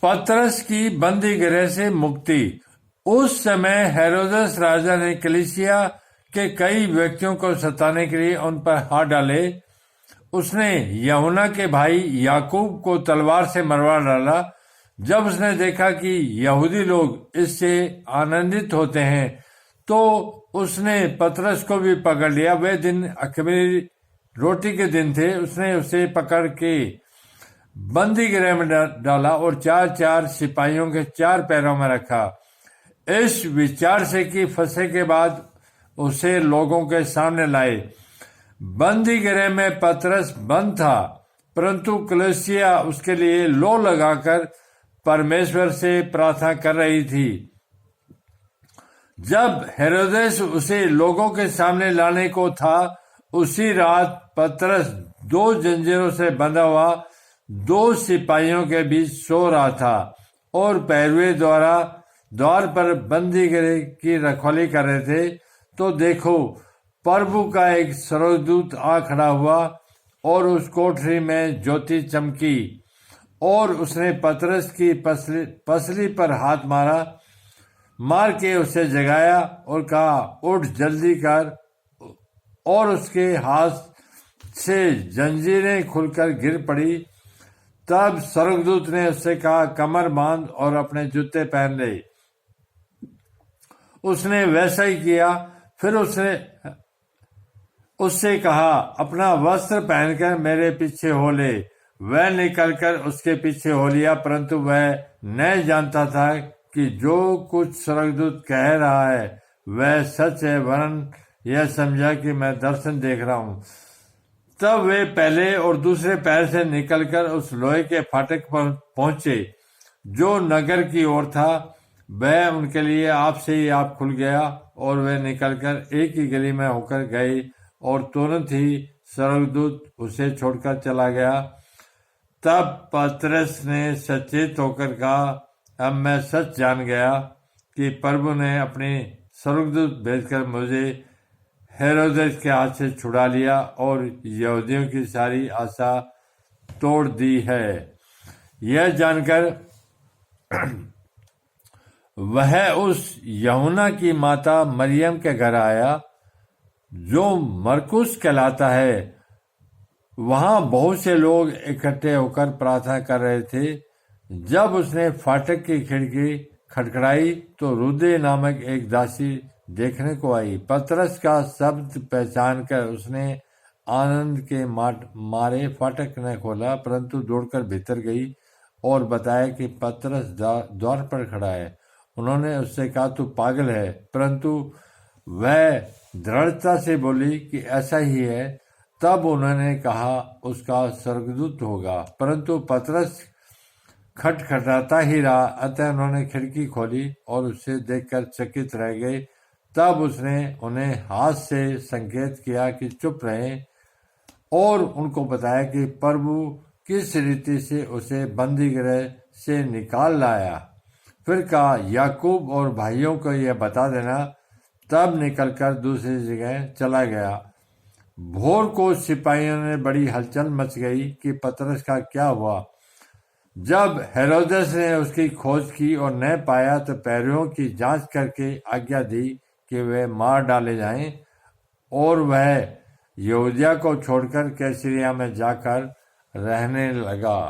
पतरस की बंदी गृह से मुक्ति। उस समय हेरोदेस राजा ने कलीसिया के कई व्यक्तियों को सताने के लिए उन पर हाथ डाले। उसने यूहन्ना के भाई याकूब को तलवार से मरवा डाला। जब उसने देखा कि यहूदी लोग इससे आनंदित होते हैं तो उसने पतरस को भी पकड़ लिया। वे दिन अख़मीरी रोटी के दिन थे। उसने उसे पकड़ के बंदी गृह में डाला और 4-4 सिपाहियों के 4 पैरों में रखा, इस विचार से कि फसह के बाद उसे लोगों के सामने लाए। बंदी गृह में पतरस बंद था, परंतु कलीसिया उसके लिए लो लगाकर परमेश्वर से प्रार्थना कर रही थी। जब हेरोदेस उसे लोगों के सामने लाने को था, उसी रात पतरस 2 जंजीरों से बंधा हुआ 2 सिपाहियों के बीच सो रहा था और पहरुए द्वार पर बंदी गृह की रखवाली कर रहे थे। तो देखो, प्रभु का एक स्वर्गदूत आ खड़ा हुआ और उस कोठरी में ज्योति चमकी और उसने पतरस की पसली पर हाथ मार के उसे जगाया और कहा, उठ जल्दी कर। और उसके हाथ से जंजीरें खुलकर गिर पड़ी। तब स्वर्गदूत ने उससे कहा, कमर बांध और अपने जूते पहन ले। उसने वैसा ही किया। फिर उससे कहा, अपना वस्त्र पहनकर मेरे पीछे हो ले। वह निकलकर उसके पीछे हो लिया, परंतु वह नहीं जानता था कि जो कुछ स्वर्गदूत कह रहा है वह सच है, वरन यह समझा कि मैं दर्शन देख रहा हूं। तब वे पहले और दूसरे पैर से निकलकर उस लोहे के फाटक पर पहुंचे जो नगर की ओर था। वह उनके लिए आप से ही आप खुल गया और वे निकलकर एक ही गली में होकर गए और तुरंत ही स्वर्गदूत उसे छोड़कर चला गया। तब पतरस ने सचेत होकर कहा, अब मैं सच जान गया कि प्रभु ने अपने स्वर्गदूत भेजकर मुझे हेरोदेस के हाथ से छुड़ा लिया और यहूदियों की सारी आशा तोड़ दी है। यह जानकर वह उस यूहन्ना की माता मरियम के घर आया जो मरकुस कहलाता है। वहां बहुत से लोग इकट्ठे होकर प्रार्थना कर रहे थे। जब उसने फाटक की खिड़की खटखटाई तो रुदे नामक एक दासी देखने को आई। पतरस का शब्द पहचान कर उसने आनंद के मारे फाटक न खोला, परंतु दौड़कर भीतर गई और बताया कि पतरस द्वार पर खड़ा है। उन्होंने उससे कहा, तू पागल है, परंतु वह दृढ़ता से बोली कि ऐसा ही है। तब उन्होंने कहा, उसका स्वर्गदूत होगा, परंतु पतरस खटखटाता ही रहा। अतः उन्होंने खिड़की खोली और उसे देखकर चकित रह गए। तब उसने उन्हें हाथ से संकेत किया कि चुप रहें और उनको बताया कि प्रभु किस रीति से उसे बंदी गृह से निकाल लाया। फिर कहा, याकूब और भाइयों को यह बता देना। तब निकलकर दूसरी जगह चला गया। भोर को सिपाहियों ने बड़ी हलचल मच गई कि पतरस का क्या हुआ। जब हेरोदेस ने उसकी खोज की और न पाया तो पैरों की जांच करके आज्ञा दी कि वे मार डाले जाएं, और वह यहूदिया को छोड़कर कैसरिया में जाकर रहने लगा।